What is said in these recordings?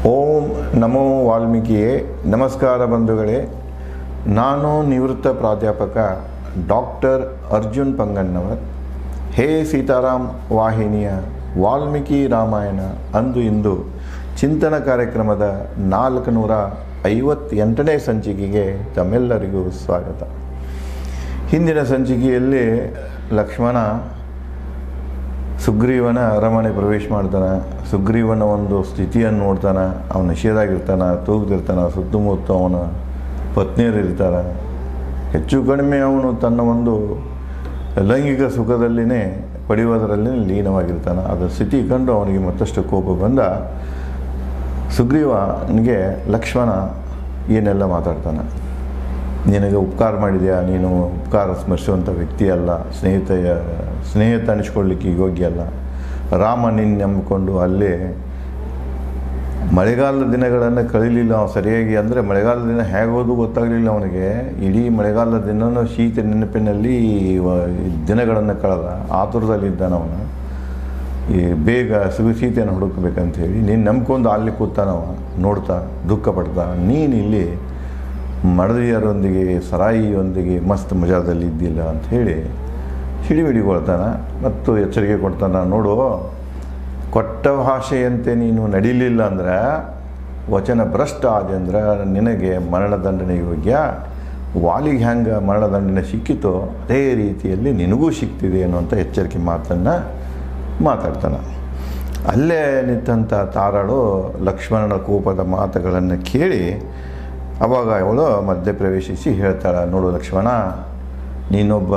ಓಂ ನಮೋ ವಾಲ್ಮೀಕಿಯೇ. ನಮಸ್ಕಾರ ಬಂಧುಗಳೇ. ನಾನು ನಿವೃತ್ತ ಪ್ರಾಧ್ಯಾಪಕ ಡಾಕ್ಟರ್ ಅರ್ಜುನ್ ಪಂಗಣ್ಣವರ್. ಹೇ ಸೀತಾರಾಮ್ ವಾಹಿನಿಯ ವಾಲ್ಮೀಕಿ ರಾಮಾಯಣ ಅಂದು ಇಂದು ಚಿಂತನ ಕಾರ್ಯಕ್ರಮದ 458ನೇ ಸಂಚಿಕೆಗೆ ತಮ್ಮೆಲ್ಲರಿಗೂ ಸ್ವಾಗತ. ಹಿಂದಿನ ಸಂಚಿಕೆಯಲ್ಲಿ ಲಕ್ಷ್ಮಣ ಸುಗ್ರೀವನ ಅರಮನೆ ಪ್ರವೇಶ ಮಾಡ್ತಾನೆ. ಸುಗ್ರೀವನ ಒಂದು ಸ್ಥಿತಿಯನ್ನು ನೋಡ್ತಾನೆ. ಅವನು ನಿಷೇಧಾಗಿರ್ತಾನೆ, ತೂಗ್ತಿರ್ತಾನೆ. ಸುತ್ತಮುತ್ತ ಅವನ ಪತ್ನಿಯರು ಇರ್ತಾರೆ. ಹೆಚ್ಚು ಕಡಿಮೆ ಅವನು ತನ್ನ ಒಂದು ಲೈಂಗಿಕ ಸುಖದಲ್ಲಿನೇ ಪಡೆಯುವುದರಲ್ಲಿ ಲೀನವಾಗಿರ್ತಾನೆ. ಅದರ ಸ್ಥಿತಿ ಕಂಡು ಅವನಿಗೆ ಮತ್ತಷ್ಟು ಕೋಪ ಬಂದ ಸುಗ್ರೀವನಿಗೆ ಲಕ್ಷ್ಮಣ ಏನೆಲ್ಲ ಮಾತಾಡ್ತಾನೆ. ನಿನಗೆ ಉಪಕಾರ ಮಾಡಿದೆಯಾ, ನೀನು ಉಪಕಾರ ಸ್ಮರಿಸುವಂಥ ವ್ಯಕ್ತಿ ಅಲ್ಲ, ಸ್ನೇಹಿತ ಅನಿಸ್ಕೊಳ್ಳಿಕ್ಕೆ ಯೋಗ್ಯ ಅಲ್ಲ. ರಾಮ ನಿನ್ನ ನಂಬಿಕೊಂಡು ಅಲ್ಲೇ ಮಳೆಗಾಲದ ದಿನಗಳನ್ನು ಕಳೀಲಿಲ್ಲ ಅವನು ಸರಿಯಾಗಿ. ಅಂದರೆ ಮಳೆಗಾಲದ ದಿನ ಹೇಗೋದು ಗೊತ್ತಾಗಲಿಲ್ಲ ಅವನಿಗೆ. ಇಡೀ ಮಳೆಗಾಲದ ದಿನವೂ ಶೀತ ನೆನಪಿನಲ್ಲಿ ದಿನಗಳನ್ನು ಕಳೆದ. ಆತುರದಲ್ಲಿದ್ದಾನ ಅವನು. ಈ ಬೇಗ ಸೀತೆಯನ್ನು ಹುಡುಕಬೇಕಂತ ಹೇಳಿ ನೀನು ನಂಬ್ಕೊಂಡು ಅಲ್ಲಿ ಕೂತಾನವ, ನೋಡ್ತಾ ದುಃಖ ಪಡ್ತಾ. ನೀನು ಇಲ್ಲಿ ಮಡದಿಯರೊಂದಿಗೆ ಸರಾಯಿಯೊಂದಿಗೆ ಮಸ್ತ್ ಮಜಾದಲ್ಲಿ ಇದ್ದಿಲ್ಲ ಅಂಥೇಳಿ ಹಿಡಿಮಿಡಿಗೊಳ್ತಾನೆ ಮತ್ತು ಎಚ್ಚರಿಕೆ ಕೊಡ್ತಾನೆ. ನೋಡು, ಕೊಟ್ಟ ಭಾಷೆಯಂತೆ ನೀನು ನಡೀಲಿಲ್ಲ ಅಂದ್ರೆ, ವಚನ ಭ್ರಷ್ಟ ಆದೆ ಅಂದ್ರೆ ನಿನಗೆ ಮರಣದಂಡನೆ ಯೋಗ್ಯ. ವಾಲಿಗೆ ಹೆಂಗೆ ಮರಣದಂಡನೆ ಸಿಕ್ಕಿತೋ ಅದೇ ರೀತಿಯಲ್ಲಿ ನಿನಗೂ ಸಿಗ್ತಿದೆ ಅನ್ನುವಂಥ ಎಚ್ಚರಿಕೆ ಮಾತಾಡ್ತಾನೆ. ಅಲ್ಲೇ ನಿಂತಂಥ ತಾರಾಳು ಲಕ್ಷ್ಮಣನ ಕೋಪದ ಮಾತುಗಳನ್ನು ಕೇಳಿ ಆವಾಗ ಅವಳು ಮಧ್ಯೆ ಪ್ರವೇಶಿಸಿ ಹೇಳ್ತಾಳೆ, ನೋಡು ಲಕ್ಷ್ಮಣ, ನೀನೊಬ್ಬ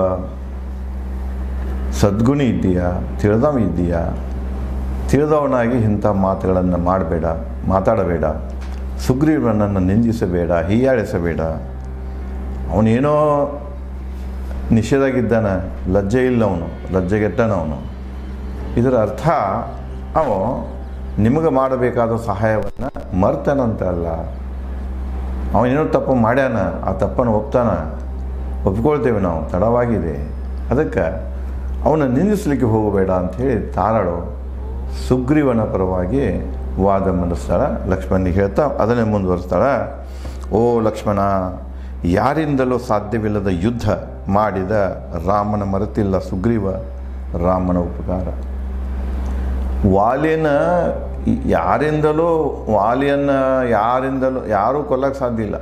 ಸದ್ಗುಣಿ ಇದ್ದೀಯಾ, ತಿಳಿದವ ತಿಳಿದವನಾಗಿ ಇಂಥ ಮಾತುಗಳನ್ನು ಮಾತಾಡಬೇಡ. ಸುಗ್ರೀವನನ್ನು ನಿಂದಿಸಬೇಡ, ಹೀಯಾಳಿಸಬೇಡ. ಅವನೇನೋ ನಿಷೇಧಾಗಿದ್ದಾನೆ, ಲಜ್ಜೆ ಇಲ್ಲ, ಅವನು ಲಜ್ಜೆಗೆಟ್ಟನವನು. ಇದರ ಅರ್ಥ ನಿಮಗೆ ಮಾಡಬೇಕಾದ ಸಹಾಯವನ್ನು ಮರ್ತನಂತ ಅಲ್ಲ. ಅವನೇನೋ ತಪ್ಪು ಮಾಡ್ಯಾನ, ಆ ತಪ್ಪನ್ನು ಒಪ್ಕೊಳ್ತೇವೆ ನಾವು, ತಡವಾಗಿದೆ. ಅದಕ್ಕೆ ಅವನ ನಿಂದಿಸಲಿಕ್ಕೆ ಹೋಗಬೇಡ ಅಂಥೇಳಿ ತಾರಾಳು ಸುಗ್ರೀವನ ಪರವಾಗಿ ವಾದ ಮಂಡಿಸ್ತಾಳೆ. ಲಕ್ಷ್ಮಣನಿಗೆ ಹೇಳ್ತಾ ಅದನ್ನೇ ಮುಂದುವರಿಸ್ತಾಳೆ. ಓ ಲಕ್ಷ್ಮಣ, ಯಾರಿಂದಲೂ ಸಾಧ್ಯವಿಲ್ಲದ ಯುದ್ಧ ಮಾಡಿದ ರಾಮನ ಮರೆತಿಲ್ಲ ಸುಗ್ರೀವ ರಾಮನ ಉಪಕಾರ. ವಾಲಿಯನ್ನು ಯಾರೂ ಕೊಲ್ಲಕ್ಕೆ ಸಾಧ್ಯ ಇಲ್ಲ,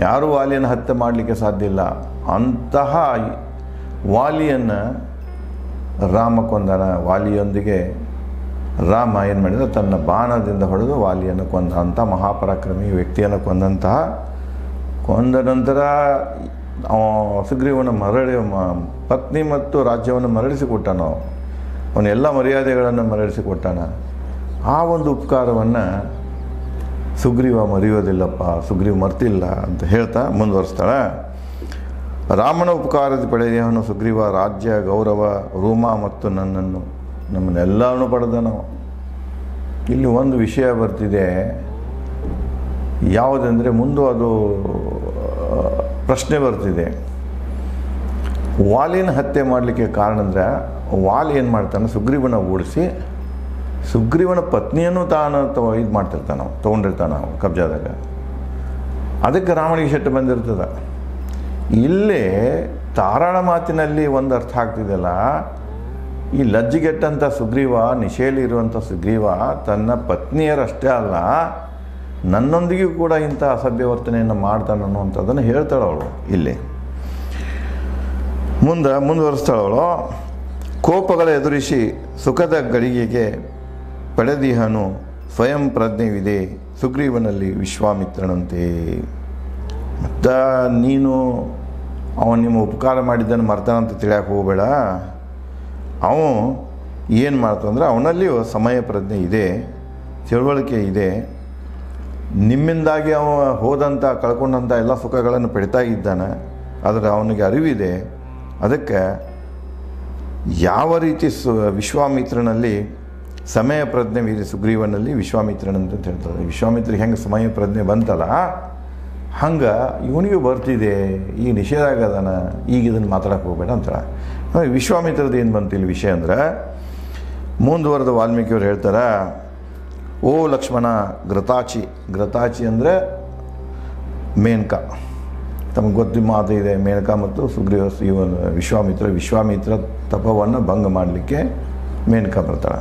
ಯಾರೂ ವಾಲಿಯನ್ನು ಹತ್ಯೆ ಮಾಡಲಿಕ್ಕೆ ಸಾಧ್ಯ ಇಲ್ಲ. ಅಂತಹ ವಾಲಿಯನ್ನು ರಾಮ ಕೊಂದನ. ವಾಲಿಯೊಂದಿಗೆ ರಾಮ ಏನು ಮಾಡಿದ, ತನ್ನ ಬಾಣದಿಂದ ಹೊಡೆದು ವಾಲಿಯನ್ನು ಕೊಂದ. ಅಂಥ ಮಹಾಪರಾಕ್ರಮಿ ವ್ಯಕ್ತಿಯನ್ನು ಕೊಂದ ನಂತರ ಸುಗ್ರೀವನ ಪತ್ನಿ ಮತ್ತು ರಾಜ್ಯವನ್ನು ಮರಳಿಸಿಕೊಟ್ಟಾನ. ಅವನೆಲ್ಲ ಮರ್ಯಾದೆಗಳನ್ನು ಮರಳಿಸಿಕೊಟ್ಟಾನ. ಆ ಒಂದು ಉಪಕಾರವನ್ನು ಸುಗ್ರೀವ ಮರೆಯೋದಿಲ್ಲಪ್ಪ, ಸುಗ್ರೀವ ಮರ್ತಿಲ್ಲ ಅಂತ ಹೇಳ್ತಾ ಮುಂದುವರಿಸ್ತಾಳೆ. ರಾಮನ ಉಪಕಾರದ ಪಡೆದವನು ಸುಗ್ರೀವ ರಾಜ್ಯ, ಗೌರವ, ರೂಮ ಮತ್ತು ನಮ್ಮನ್ನೆಲ್ಲವನ್ನೂ ಪಡೆದನು. ಇಲ್ಲಿ ಒಂದು ವಿಷಯ ಬರ್ತಿದೆ, ಯಾವುದೆಂದರೆ ಮುಂದೆ ಅದು ಪ್ರಶ್ನೆ ಬರ್ತಿದೆ. ವಾಲಿನ ಹತ್ಯೆ ಮಾಡಲಿಕ್ಕೆ ಕಾರಣ ಅಂದರೆ, ವಾಲಿ ಏನು ಮಾಡ್ತಾನೆ, ಸುಗ್ರೀವನ ಓಡಿಸಿ ಸುಗ್ರೀವನ ಪತ್ನಿಯನ್ನು ತಾನು ಇದು ಮಾಡ್ತಿರ್ತಾನೆ, ತೊಗೊಂಡಿರ್ತಾನೆ ಕಬ್ಜಾದಾಗ. ಅದಕ್ಕೆ ರಾಮನಿಗೆ ಸಿಟ್ಟು ಬಂದಿರ್ತದೆ. ಇಲ್ಲೇ ತಾರಾಳ ಮಾತಿನಲ್ಲಿ ಒಂದು ಅರ್ಥ ಆಗ್ತಿದೆಯಲ್ಲ, ಈ ಲಜ್ಜಿಗೆಟ್ಟಂಥ ಸುಗ್ರೀವ, ನಿಶೆಯಲ್ಲಿರುವಂಥ ಸುಗ್ರೀವ ತನ್ನ ಪತ್ನಿಯರಷ್ಟೇ ಅಲ್ಲ, ನನ್ನೊಂದಿಗೂ ಕೂಡ ಇಂಥ ಅಸಭ್ಯ ವರ್ತನೆಯನ್ನು ಮಾಡ್ತಾನೆ ಅನ್ನುವಂಥದ್ದನ್ನು ಹೇಳ್ತಾಳವಳು. ಇಲ್ಲಿ ಮುಂದುವರಿಸ್ತಾಳವಳು. ಕೋಪಗಳ ಎದುರಿಸಿ ಸುಖದ ಗಳಿಗೆಗೆ ಪಡೆದಿಹನು ಸ್ವಯಂ ಪ್ರಜ್ಞೆವಿದೆ ಸುಗ್ರೀವನಲ್ಲಿ ವಿಶ್ವಾಮಿತ್ರನಂತೆ. ಮತ್ತು ನೀನು ನಿಮ್ಮ ಉಪಕಾರ ಮಾಡಿದ್ದನ್ನು ಮರ್ತಾನಂತ ತಿಳಿಯಕ್ಕೆ ಹೋಗಬೇಡ. ಏನು ಮಾಡ್ತಂದ್ರೆ ಅವನಲ್ಲಿಯೂ ಸಮಯ ಪ್ರಜ್ಞೆ ಇದೆ, ತಿಳುವಳಿಕೆ ಇದೆ. ನಿಮ್ಮಿಂದಾಗಿ ಕಳ್ಕೊಂಡಂಥ ಎಲ್ಲ ಸುಖಗಳನ್ನು ಪಡಿತಾ ಇದ್ದಾನೆ, ಆದರೆ ಅವನಿಗೆ ಅರಿವಿದೆ. ಅದಕ್ಕೆ ಯಾವ ರೀತಿ ವಿಶ್ವಾಮಿತ್ರನಲ್ಲಿ ಸಮಯ ಪ್ರಜ್ಞೆ ಇದೆ, ಸುಗ್ರೀವನಲ್ಲಿ ವಿಶ್ವಾಮಿತ್ರನಂತ ಹೇಳ್ತಾರೆ. ವಿಶ್ವಾಮಿತ್ರಿಗೆ ಹೆಂಗೆ ಸಮಯ ಪ್ರಜ್ಞೆ ಬಂತಲ್ಲ, ಹಂಗೆ ಇವನಿಗೂ ಬರ್ತಿದೆ. ಈಗ ನಿಷೇಧ ಆಗದಾನ, ಈಗ ಇದನ್ನು ಮಾತಾಡೋಕೆ ಹೋಗಬೇಡ ಅಂತಾಳೆ. ವಿಶ್ವಾಮಿತ್ರದ ಏನು ಬಂತು ಇಲ್ಲಿ ವಿಷಯ ಅಂದರೆ, ಮುಂದುವರೆದ ವಾಲ್ಮೀಕಿಯವ್ರು ಹೇಳ್ತಾರೆ, ಓ ಲಕ್ಷ್ಮಣ ಘೃತಾಚಿ. ಘೃತಾಚಿ ಅಂದರೆ ಮೇನಕ. ತಮಗೆ ಗೊತ್ತಿ ಮಾತು ಇದೆ, ಮೇನಕ ಮತ್ತು ಸುಗ್ರೀವ ವಿಶ್ವಾಮಿತ್ರ ತಪವನ್ನು ಭಂಗ ಮಾಡಲಿಕ್ಕೆ ಮೇನಕ ಬರ್ತಾಳೆ.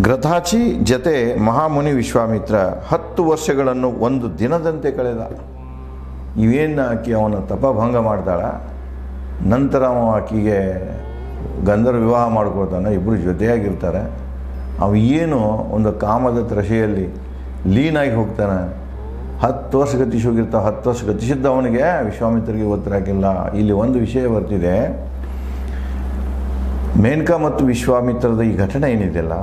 ಘೃತಾಚಿ ಜತೆ ಮಹಾಮುನಿ ವಿಶ್ವಾಮಿತ್ರ 10 ವರ್ಷಗಳನ್ನು ಒಂದು ದಿನದಂತೆ ಕಳೆದ. ಇವೇನು ಆಕೆ ಅವನ ತಪಭಂಗ ಮಾಡ್ತಾಳ, ನಂತರ ಅವ ಆಕೆಗೆ ಗಂಧರ್ವ ವಿವಾಹ ಮಾಡ್ಕೊಳ್ತಾನೆ, ಇಬ್ಬರು ಜೊತೆಯಾಗಿರ್ತಾರೆ. ಅವ ಏನು ಒಂದು ಕಾಮದ ತ್ರಷೆಯಲ್ಲಿ ಲೀನಾಗಿ ಹೋಗ್ತಾನೆ. 10 ವರ್ಷ ಗತಿಸಿ ಹೋಗಿರ್ತಾವೆ. 10 ವರ್ಷ ಗತಿಸಿದ್ದ ಅವನಿಗೆ ವಿಶ್ವಾಮಿತ್ರರಿಗೆ ಗೊತ್ತಿರಾಕಿಲ್ಲ. ಇಲ್ಲಿ ಒಂದು ವಿಷಯ ಬರ್ತಿದೆ, ಮೇನಕ ಮತ್ತು ವಿಶ್ವಾಮಿತ್ರದ ಈ ಘಟನೆ ಏನಿದೆಯಲ್ಲ,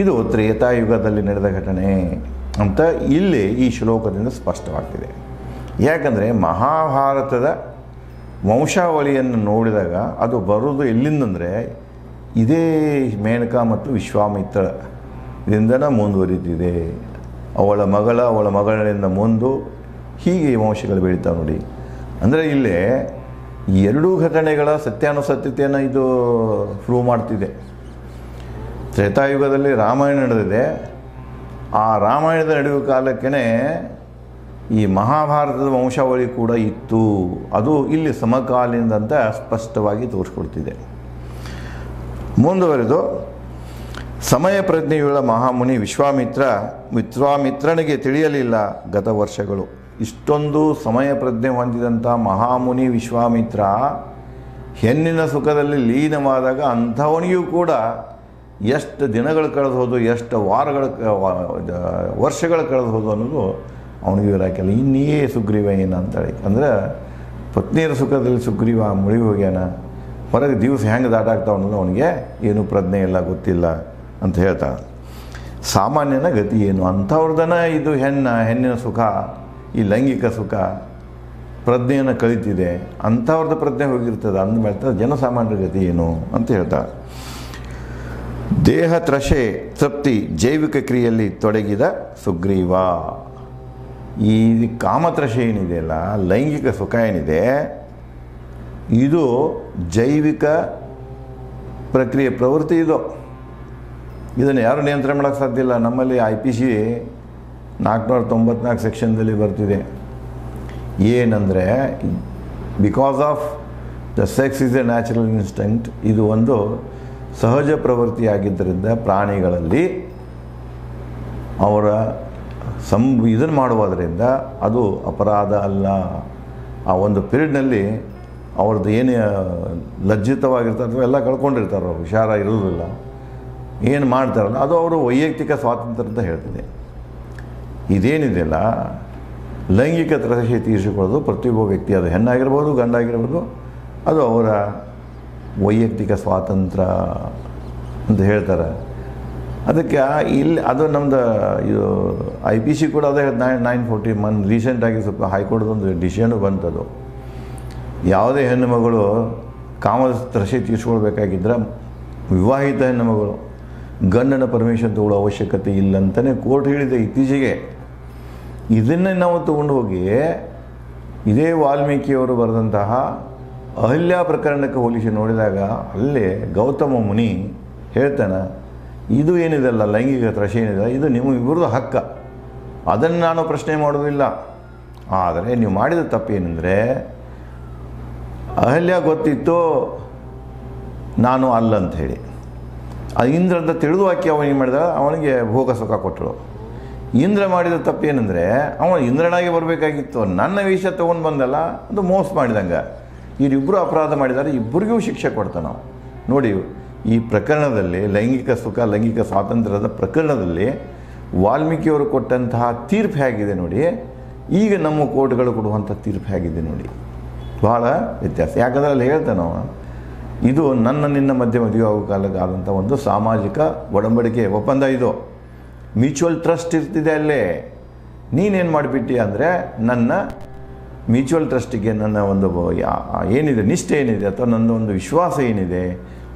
ಇದು ತ್ರೇತಾಯುಗದಲ್ಲಿ ನಡೆದ ಘಟನೆ ಅಂತ ಇಲ್ಲಿ ಈ ಶ್ಲೋಕದಿಂದ ಸ್ಪಷ್ಟವಾಗ್ತಿದೆ. ಯಾಕಂದರೆ ಮಹಾಭಾರತದ ವಂಶಾವಳಿಯನ್ನು ನೋಡಿದಾಗ ಅದು ಬರೋದು ಎಲ್ಲಿಂದಂದರೆ ಇದೇ ಮೇನಕ ಮತ್ತು ವಿಶ್ವಾಮಿತ್ರದಿಂದನೇ ಮುಂದುವರಿತಿದೆ. ಅವಳ ಮಗಳಿಂದ ಮುಂದೆ ಹೀಗೆ ವಂಶಗಳು ಬೆಳೀತಾವೆ ನೋಡಿ. ಅಂದರೆ ಇಲ್ಲೇ ಈ ಎರಡೂ ಘಟನೆಗಳ ಸತ್ಯಾನುಸತ್ಯತೆಯನ್ನು ಇದು ಪ್ರೂವ್ ಮಾಡ್ತಿದೆ. ತ್ರೇತಾಯುಗದಲ್ಲಿ ರಾಮಾಯಣ ನಡೆದಿದೆ. ಆ ರಾಮಾಯಣದ ನಡೆಯುವ ಕಾಲಕ್ಕೇ ಈ ಮಹಾಭಾರತದ ವಂಶಾವಳಿ ಕೂಡ ಇತ್ತು. ಅದು ಇಲ್ಲಿ ಸಮಕಾಲೀನದಂತ ಸ್ಪಷ್ಟವಾಗಿ ತೋರಿಸ್ಕೊಡ್ತಿದೆ. ಮುಂದುವರೆದು, ಸಮಯ ಪ್ರಜ್ಞೆಯುಳ್ಳ ಮಹಾಮುನಿ ವಿಶ್ವಾಮಿತ್ರನಿಗೆ ತಿಳಿಯಲಿಲ್ಲ ಗತ ವರ್ಷಗಳು. ಇಷ್ಟೊಂದು ಸಮಯ ಪ್ರಜ್ಞೆ ಹೊಂದಿದಂಥ ಮಹಾಮುನಿ ವಿಶ್ವಾಮಿತ್ರ ಹೆಣ್ಣಿನ ಸುಖದಲ್ಲಿ ಲೀನವಾದಾಗ ಅಂಥವನಿಗೂ ಕೂಡ ಎಷ್ಟು ದಿನಗಳು ಕಳೆದು ಹೋದು, ಎಷ್ಟು ವರ್ಷಗಳು ಕಳೆದು ಹೋದು ಅನ್ನೋದು ಅವನಿಗೆ ಇರಾಕಿಲ್ಲ. ಇನ್ನೇ ಸುಗ್ರೀವ ಏನು ಅಂತೇಳಿ, ಅಂದರೆ ಪತ್ನಿಯರ ಸುಖದಲ್ಲಿ ಸುಗ್ರೀವ ಮುಳುಗಿ ಹೋಗ್ಯಾನ, ಹೊರಗೆ ದಿವಸ ಹೆಂಗೆ ದಾಟಾಗ್ತಾವ ಅನ್ನೋದು ಅವನಿಗೆ ಏನೂ ಪ್ರಜ್ಞೆ ಇಲ್ಲ, ಗೊತ್ತಿಲ್ಲ ಅಂತ ಹೇಳ್ತಾನೆ. ಸಾಮಾನ್ಯನ ಗತಿ ಏನು ಅಂಥವ್ರದನ ಇದು ಹೆಣ್ಣಿನ ಸುಖ, ಈ ಲೈಂಗಿಕ ಸುಖ ಪ್ರಜ್ಞೆಯನ್ನು ಕಳೀತಿದೆ, ಅಂಥವ್ರದ್ದು ಪ್ರಜ್ಞೆ ಹೋಗಿರ್ತದೆ. ಅಂದಮೇಲೆ ಜನಸಾಮಾನ್ಯರ ಗತಿ ಏನು ಅಂತ ಹೇಳ್ತಾರೆ. ದೇಹ ತ್ರಷೆ ತೃಪ್ತಿ ಜೈವಿಕ ಕ್ರಿಯೆಯಲ್ಲಿ ತೊಡಗಿದ ಸುಗ್ರೀವ. ಈ ಕಾಮತ್ರಷೆ ಏನಿದೆಯಲ್ಲ, ಲೈಂಗಿಕ ಸುಖ ಏನಿದೆ, ಇದು ಜೈವಿಕ ಪ್ರಕ್ರಿಯೆ ಪ್ರವೃತ್ತಿ. ಇದನ್ನು ಯಾರು ನಿಯಂತ್ರಣ ಮಾಡೋಕ್ಕೆ ಸಾಧ್ಯ ಇಲ್ಲ. ನಮ್ಮಲ್ಲಿ IPC 494 ಸೆಕ್ಷನ್ದಲ್ಲಿ ಬರ್ತಿದೆ ಏನಂದರೆ, because of the sex is A natural instinct. ಇದು ಒಂದು ಸಹಜ ಪ್ರವೃತ್ತಿಯಾಗಿದ್ದರಿಂದ ಪ್ರಾಣಿಗಳಲ್ಲಿ ಅವರ ಇದನ್ನು ಮಾಡುವುದರಿಂದ ಅದು ಅಪರಾಧ ಅಲ್ಲ. ಆ ಒಂದು ಪೀರಿಯಡ್ನಲ್ಲಿ ಅವ್ರದ್ದು ಏನೇ ಲಜ್ಜಿತವಾಗಿರ್ತಾರೋ ಎಲ್ಲ ಕಳ್ಕೊಂಡಿರ್ತಾರೋ, ಹುಷಾರ ಇರೋದಿಲ್ಲ, ಏನು ಮಾಡ್ತಾರಲ್ಲ ಅದು ಅವರು ವೈಯಕ್ತಿಕ ಸ್ವಾತಂತ್ರ್ಯ ಅಂತ ಹೇಳ್ತಿದೆ. ಇದೇನಿದೆಯಲ್ಲ, ಲೈಂಗಿಕ ತ್ರಷೆ ತೀರಿಸಿಕೊಳ್ಳೋದು ಪ್ರತಿಯೊಬ್ಬ ವ್ಯಕ್ತಿ, ಅದು ಹೆಣ್ಣಾಗಿರ್ಬೋದು ಗಂಡಾಗಿರ್ಬೋದು, ಅದು ಅವರ ವೈಯಕ್ತಿಕ ಸ್ವಾತಂತ್ರ್ಯ ಅಂತ ಹೇಳ್ತಾರೆ. ಅದಕ್ಕೆ ಇಲ್ಲಿ ಅದು ನಮ್ಮದು ಇದು IPC ಕೂಡ ಅದೇ 940 ರೀಸೆಂಟಾಗಿ ಸ್ವಲ್ಪ ಹೈಕೋರ್ಟ್ದೊಂದು ಡಿಸಿಷನು ಬಂತದು. ಯಾವುದೇ ಹೆಣ್ಣು ಮಗಳು ಕಾಮದ ತ್ರಷೆ ತೀರಿಸ್ಕೊಳ್ಬೇಕಾಗಿದ್ದರೆ ವಿವಾಹಿತ ಹೆಣ್ಣು ಮಗಳು ಗಂಡನ ಪರ್ಮಿಷನ್ ತಗೊಳ್ಳೋ ಅವಶ್ಯಕತೆ ಇಲ್ಲ ಅಂತಲೇ ಕೋರ್ಟ್ ಹೇಳಿದೆ ಇತ್ತೀಚೆಗೆ. ಇದನ್ನೇ ನಾವು ತಗೊಂಡು ಹೋಗಿ ಇದೇ ವಾಲ್ಮೀಕಿಯವರು ಬರೆದಂತಹ ಅಹಲ್ಯ ಪ್ರಕರಣಕ್ಕೆ ಹೋಲಿಸಿ ನೋಡಿದಾಗ ಅಲ್ಲೇ ಗೌತಮ ಮುನಿ ಹೇಳ್ತಾನೆ, ಇದು ಏನಿದೆಲ್ಲ ಲೈಂಗಿಕ ತ್ರಷೆ ಏನಿದೆ, ಇದು ನಿಮಗಿಬ್ಬರದು ಹಕ್ಕ, ಅದನ್ನು ನಾನು ಪ್ರಶ್ನೆ ಮಾಡೋದಿಲ್ಲ. ಆದರೆ ನೀವು ಮಾಡಿದ ತಪ್ಪೇನೆಂದರೆ, ಅಹಲ್ಯ ಗೊತ್ತಿತ್ತು ನಾನು ಅಲ್ಲ ಅಂತ ಹೇಳಿ, ಅದು ಇಂದ್ರ ಅಂತ ತಿಳಿದು ಹಾಕಿ ಅವನಿಗೆ ಮಾಡಿದ, ಅವನಿಗೆ ಭೋಗ ಸುಖ ಕೊಟ್ಟರು. ಇಂದ್ರ ಮಾಡಿದ ತಪ್ಪೇನೆಂದರೆ, ಅವನು ಇಂದ್ರನಾಗಿ ಬರಬೇಕಾಗಿತ್ತು, ನನ್ನ ವಿಷಯ ತೊಗೊಂಡು ಬಂದಲ್ಲ, ಅದು ಮೋಸ ಮಾಡಿದಂಗೆ. ಇವರಿಬ್ಬರು ಅಪರಾಧ ಮಾಡಿದ್ದಾರೆ, ಇಬ್ಬರಿಗೂ ಶಿಕ್ಷೆ ಕೊಡ್ತಾನೆ ನಾವು. ನೋಡಿ, ಈ ಪ್ರಕರಣದಲ್ಲಿ ಲೈಂಗಿಕ ಸುಖ ಲೈಂಗಿಕ ಸ್ವಾತಂತ್ರ್ಯದ ಪ್ರಕರಣದಲ್ಲಿ ವಾಲ್ಮೀಕಿಯವರು ಕೊಟ್ಟಂತಹ ತೀರ್ಪು ಹೇಗಿದೆ ನೋಡಿ, ಈಗ ನಮ್ಮ ಕೋರ್ಟ್ಗಳು ಕೊಡುವಂಥ ತೀರ್ಪು ಹೇಗಿದೆ ನೋಡಿ, ಭಾಳ ವ್ಯತ್ಯಾಸ. ಯಾಕಂದರೆ ಅಲ್ಲಿ ಹೇಳ್ತಾನೆ ನಾವು, ಇದು ನಿನ್ನ ಮಧ್ಯೆ ಮದುವೆ ಆಗೋ ಕಾಲಕ್ಕೆ ಆದಂಥ ಒಂದು ಸಾಮಾಜಿಕ ಒಡಂಬಡಿಕೆ ಒಪ್ಪಂದ, ಇದು ಮ್ಯೂಚುವಲ್ ಟ್ರಸ್ಟ್ ಇರ್ತಿದೆ ಅಲ್ಲೇ. ನೀನೇನು ಮಾಡಿಬಿಟ್ಟಿ ಅಂದರೆ, ನನ್ನ ಮ್ಯೂಚುವಲ್ ಟ್ರಸ್ಟಿಗೆ ನನ್ನ ಒಂದು ಏನಿದೆ ನಿಷ್ಠೆ ಏನಿದೆ ಅಥವಾ ನನ್ನ ಒಂದು ವಿಶ್ವಾಸ ಏನಿದೆ,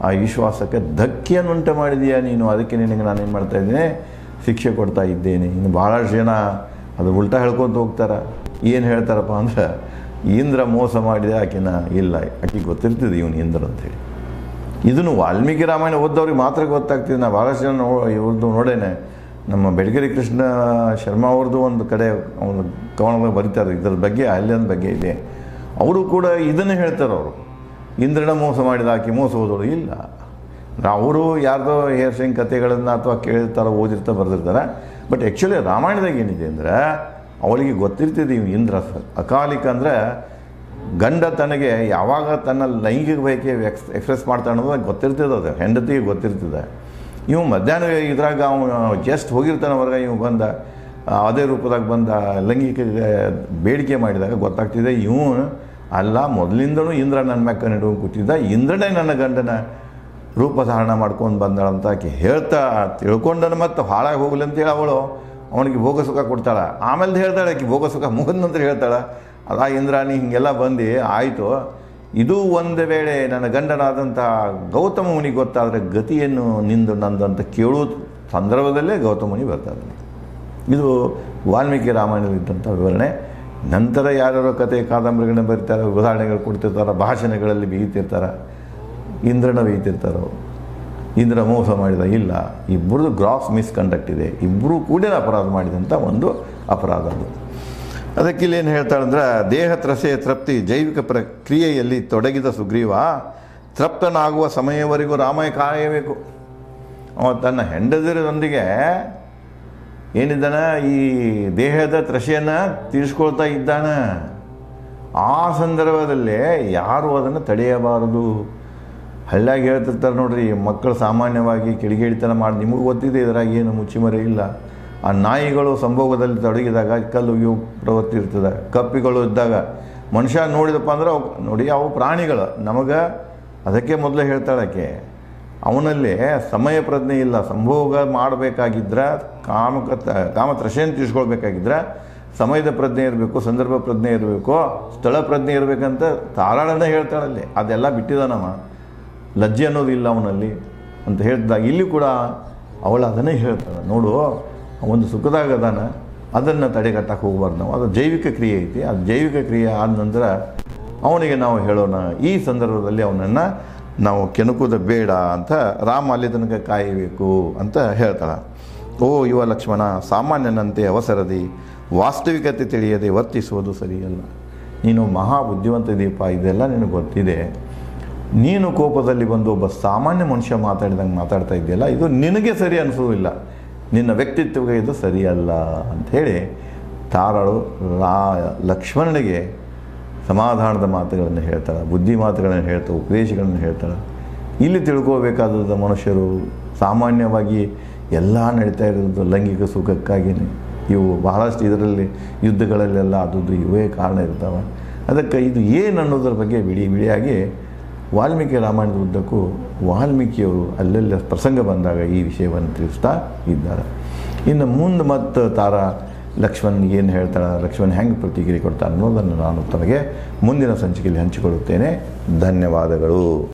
ಆ ವಿಶ್ವಾಸಕ್ಕೆ ಧಕ್ಕೆಯನ್ನುಂಟು ಮಾಡಿದೀಯಾ ನೀನು, ಅದಕ್ಕೆ ನಿನಗೆ ನಾನೇನು ಮಾಡ್ತಾಯಿದ್ದೇನೆ, ಶಿಕ್ಷೆ ಕೊಡ್ತಾ ಇದ್ದೇನೆ. ಇನ್ನು ಭಾಳಷ್ಟು ಜನ ಅದು ಉಲ್ಟಾ ಹೇಳ್ಕೊತ ಹೋಗ್ತಾರೆ. ಏನು ಹೇಳ್ತಾರಪ್ಪ ಅಂದ್ರೆ, ಇಂದ್ರ ಮೋಸ ಮಾಡಿದೆ ಆಕೆನ, ಇಲ್ಲ ಆಕೆಗೆ ಗೊತ್ತಿರ್ತದೆ ಇವನು ಇಂದ್ರ ಅಂಥೇಳಿ. ಇದನ್ನು ವಾಲ್ಮೀಕಿ ರಾಮಾಯಣ ಓದೋರಿಗೆ ಮಾತ್ರ ಗೊತ್ತಾಗ್ತಿದೆ. ನಾವು ಭಾಳಷ್ಟು ಜನ ಇವ್ರದ್ದು ನೋಡೇನೆ, ನಮ್ಮ ಬೆಳಗೆರೆ ಕೃಷ್ಣ ಶರ್ಮಾ ಅವ್ರದ್ದು ಒಂದು ಕಡೆ ಒಂದು ಕವನದಾಗ ಬರೀತಾರೆ ಇದರ ಬಗ್ಗೆ, ಅಲ್ಲಿನ ಬಗ್ಗೆ ಇದೆ. ಅವರು ಕೂಡ ಇದನ್ನು ಹೇಳ್ತಾರೆ. ಅವರು ಇಂದ್ರನ ಮೋಸ ಮಾಡಿದ ಆಕೆ ಮೋಸ ಹೋದವರು ಇಲ್ಲ, ಅವರು ಯಾರ್ದೋ ಹೇರ್ಸಿಂಗ್ ಕಥೆಗಳನ್ನು ಅಥವಾ ಕೇಳಿರ್ತಾರೆ, ಓದಿರ್ತಾರೆ, ಬರೆದಿರ್ತಾರೆ. ಬಟ್ ಆ್ಯಕ್ಚುಲಿ ರಾಮಾಯಣದಾಗ ಏನಿದೆ ಅಂದರೆ ಅವಳಿಗೆ ಗೊತ್ತಿರ್ತಿದೆ ಇವು ಇಂದ್ರ ಅಕಾಲಿಕ ಅಂದರೆ ಗಂಡ ತನಗೆ ಯಾವಾಗ ತನ್ನ ಲೈಂಗಿಕ ಬಯಕೆ ಎಕ್ಸ್ಪ್ರೆಸ್ ಮಾಡ್ತಾನೆ ಅನ್ನೋದು ಗೊತ್ತಿರ್ತದೆ, ಅದು ಹೆಂಡತಿಗೆ ಗೊತ್ತಿರ್ತದೆ. ಇವು ಮಧ್ಯಾಹ್ನ ಇದ್ರಾಗ ಅವನು ಜಸ್ಟ್ ಹೋಗಿರ್ತಾನೆ ಹೊರಗೆ, ಇವು ಬಂದ ಅದೇ ರೂಪದಾಗ ಬಂದ ಲೈಂಗಿಕ ಬೇಡಿಕೆ ಮಾಡಿದಾಗ ಗೊತ್ತಾಗ್ತಿದೆ ಇವು ಅಲ್ಲ, ಮೊದಲಿಂದನೂ ಇಂದ್ರ ನನ್ನ ಮ್ಯಾಗ ಕಣ್ಣಿಡ್ಕೊಂಡು ಕೂತಿದ್ದ, ಇಂದ್ರನೇ ನನ್ನ ಗಂಡನ ರೂಪ ಧಾರಣ ಮಾಡ್ಕೊಂಡು ಬಂದಾಳಂತ ಆಕೆ ಹೇಳ್ತಾ ತಿಳ್ಕೊಂಡನ ಮತ್ತು ಹಾಳಾಗಿ ಹೋಗಲಿ ಅಂತೇಳಿ ಅವಳು ಅವನಿಗೆ ಭೋಗ ಸುಖ ಕೊಡ್ತಾಳೆ. ಆಮೇಲೆ ಹೇಳ್ತಾಳೆ ಆಕೆ ಭೋಗ ಸುಖ ಮುಗಿದ ನಂತರ ಹೇಳ್ತಾಳೆ, ಅದಾ ಇಂದ್ರಾಣಿ ಹಿಂಗೆಲ್ಲ ಬಂದು ಆಯಿತು, ಇದು ಒಂದು ವೇಳೆ ನನ್ನ ಗಂಡನಾದಂಥ ಗೌತಮ ಮುನಿಗೆ ಗೊತ್ತಾದರೆ ಗತಿಯನ್ನು ನಿಂದು ನಂದು ಅಂತ ಕೇಳೋ ಸಂದರ್ಭದಲ್ಲೇ ಗೌತಮ ಮುನಿ ಬರ್ತಾರೆ. ಇದು ವಾಲ್ಮೀಕಿ ರಾಮಾಯಣದಲ್ಲಿದ್ದಂಥ ವಿವರಣೆ. ನಂತರ ಯಾರ್ಯಾರೋ ಕತೆ ಕಾದಂಬರಿಗಳನ್ನ ಬರೀತಾರೆ, ಉದಾಹರಣೆಗಳು ಕೊಡ್ತಿರ್ತಾರೆ, ಭಾಷಣಗಳಲ್ಲಿ ಬೀಗ್ತಿರ್ತಾರೆ, ಇಂದ್ರನ ಬೀಗ್ತಿರ್ತಾರೋ ಇಂದ್ರ ಮೋಸ ಮಾಡಿದ ಇಲ್ಲ, ಇಬ್ಬರದು ಗ್ರಾಸ್ ಮಿಸ್ಕಂಡಕ್ಟ್ ಇದೆ, ಇಬ್ಬರೂ ಕೂಡ ಅಪರಾಧ ಮಾಡಿದಂಥ ಒಂದು ಅಪರಾಧ ಅದು. ಅದಕ್ಕೆ ಇಲ್ಲೇನು ಹೇಳ್ತಾಳಂದ್ರೆ, ದೇಹ ತ್ರಸೆಯ ತೃಪ್ತಿ ಜೈವಿಕ ಪ್ರಕ್ರಿಯೆಯಲ್ಲಿ ತೊಡಗಿದ ಸುಗ್ರೀವ ತೃಪ್ತನಾಗುವ ಸಮಯವರೆಗೂ ರಾಮಯ್ಯ ಕಾಯಬೇಕು. ಅವ ತನ್ನ ಹೆಂಡತಿರೊಂದಿಗೆ ಏನಿದ್ದಾನೆ ಈ ದೇಹದ ತ್ರಸೆಯನ್ನು ತೀರಿಸ್ಕೊಳ್ತಾ ಇದ್ದಾನೆ. ಆ ಸಂದರ್ಭದಲ್ಲೇ ಯಾರು ಅದನ್ನು ತಡೆಯಬಾರದು. ಹಳ್ಳಿಯಾಗಿ ಹೇಳ್ತಿರ್ತಾರೆ ನೋಡ್ರಿ, ಮಕ್ಕಳು ಸಾಮಾನ್ಯವಾಗಿ ಕಿಡಿಗೇಡಿತನ ಮಾಡಿ, ನಿಮಗೂ ಗೊತ್ತಿದೆ ಇದ್ರಾಗ ಏನು ಮುಚ್ಚಿಮರೆ ಇಲ್ಲ. ಆ ನಾಯಿಗಳು ಸಂಭೋಗದಲ್ಲಿ ತೊಡಗಿದಾಗ ಕಲ್ಲುಗಿಯು ಪ್ರವೃತ್ತಿ ಇರ್ತದೆ, ಕಪ್ಪಿಗಳು ಇದ್ದಾಗ ಮನುಷ್ಯ ನೋಡಿದಪ್ಪ ಅಂದ್ರೆ ನೋಡಿ ಅವು ಪ್ರಾಣಿಗಳು ನಮಗೆ. ಅದಕ್ಕೆ ಮೊದಲೇ ಹೇಳ್ತಾಳಕ್ಕೆ, ಅವನಲ್ಲಿ ಸಮಯ ಪ್ರಜ್ಞೆ ಇಲ್ಲ. ಸಂಭೋಗ ಮಾಡಬೇಕಾಗಿದ್ರೆ ಕಾಮತ್ರಶೆಯನ್ನು ತೀರಿಸ್ಕೊಳ್ಬೇಕಾಗಿದ್ರೆ ಸಮಯದ ಪ್ರಜ್ಞೆ ಇರಬೇಕು, ಸಂದರ್ಭ ಪ್ರಜ್ಞೆ ಇರಬೇಕು, ಸ್ಥಳ ಪ್ರಜ್ಞೆ ಇರಬೇಕಂತ ತಾರಾಳನೇ ಹೇಳ್ತಾಳಲ್ಲಿ. ಅದೆಲ್ಲ ಬಿಟ್ಟಿದ್ದಾನವ, ಲಜ್ಜೆ ಅನ್ನೋದು ಇಲ್ಲ ಅವನಲ್ಲಿ ಅಂತ ಹೇಳ್ದಾಗ ಇಲ್ಲಿ ಕೂಡ ಅವಳು ಅದನ್ನೇ ಹೇಳ್ತಾಳೆ. ನೋಡು, ಒಂದು ಸುಖದಾಗ ಅದಾನ, ಅದನ್ನು ತಡೆಗಟ್ಟಕ್ಕೆ ಹೋಗ್ಬಾರ್ದು ನಾವು. ಅದು ಜೈವಿಕ ಕ್ರಿಯೆ ಐತಿ. ಅದು ಜೈವಿಕ ಕ್ರಿಯೆ ಆದ ನಂತರ ಅವನಿಗೆ ನಾವು ಹೇಳೋಣ, ಈ ಸಂದರ್ಭದಲ್ಲಿ ಅವನನ್ನು ನಾವು ಕೆಣಕುವುದು ಬೇಡ ಅಂತ ರಾಮ ಅಲ್ಲಿ ತನಕ ಕಾಯಬೇಕು ಅಂತ ಹೇಳ್ತಾಳೆ. ಓ ಯುವ ಲಕ್ಷ್ಮಣ, ಸಾಮಾನ್ಯನಂತೆ ಅವಸರದಿ ವಾಸ್ತವಿಕತೆ ತಿಳಿಯದೆ ವರ್ತಿಸುವುದು ಸರಿಯಲ್ಲ. ನೀನು ಮಹಾ ಬುದ್ಧಿವಂತ ದೀಪ, ಇದೆಲ್ಲ ನಿನಗೆ ಗೊತ್ತಿದೆ. ನೀನು ಕೋಪದಲ್ಲಿ ಬಂದು ಒಬ್ಬ ಸಾಮಾನ್ಯ ಮನುಷ್ಯ ಮಾತಾಡಿದಂಗೆ ಮಾತಾಡ್ತಾ ಇದೆಯಲ್ಲ, ಇದು ನಿನಗೆ ಸರಿ ಅನಿಸೋದಿಲ್ಲ, ನಿನ್ನ ವ್ಯಕ್ತಿತ್ವಕ್ಕೆ ಇದು ಸರಿಯಲ್ಲ ಅಂಥೇಳಿ ತಾರಳು ಲಕ್ಷ್ಮಣನಿಗೆ ಸಮಾಧಾನದ ಮಾತುಗಳನ್ನು ಹೇಳ್ತಾಳೆ, ಬುದ್ಧಿ ಮಾತುಗಳನ್ನು ಹೇಳ್ತಾಳೆ, ಉಪದೇಶಗಳನ್ನು ಹೇಳ್ತಾಳೆ. ಇಲ್ಲಿ ತಿಳ್ಕೋಬೇಕಾದದ್ದು ಮನುಷ್ಯರು ಸಾಮಾನ್ಯವಾಗಿ ಎಲ್ಲ ನಡೀತಾ ಇರೋದು ಲೈಂಗಿಕ ಸುಖಕ್ಕಾಗಿಯೇ. ಇವು ಬಹಳಷ್ಟು ಇದರಲ್ಲಿ ಯುದ್ಧಗಳಲ್ಲೆಲ್ಲ ಅದು ಇವೇ ಕಾರಣ ಇರ್ತಾವೆ. ಅದಕ್ಕೆ ಇದು ಏನು ಅನ್ನೋದ್ರ ಬಗ್ಗೆ ಬಿಡಿಯಾಗಿ ವಾಲ್ಮೀಕಿ ರಾಮಾಯಣದ ಉದ್ದಕ್ಕೂ ವಾಲ್ಮೀಕಿಯವರು ಅಲ್ಲೆಲ್ಲ ಪ್ರಸಂಗ ಬಂದಾಗ ಈ ವಿಷಯವನ್ನು ತಿಳಿಸ್ತಾ ಇದ್ದಾರೆ. ಇನ್ನು ಮುಂದೆ ಮತ್ತು ತಾರಾ ಲಕ್ಷ್ಮಣ್ ಏನು ಹೇಳ್ತಾಳೆ, ಲಕ್ಷ್ಮಣ್ ಹೆಂಗೆ ಪ್ರತಿಕ್ರಿಯೆ ಕೊಡ್ತಾಳೆ ಅನ್ನೋದನ್ನು ನಾನು ತಮಗೆ ಮುಂದಿನ ಸಂಚಿಕೆಯಲ್ಲಿ ಹಂಚಿಕೊಳ್ಳುತ್ತೇನೆ. ಧನ್ಯವಾದಗಳು.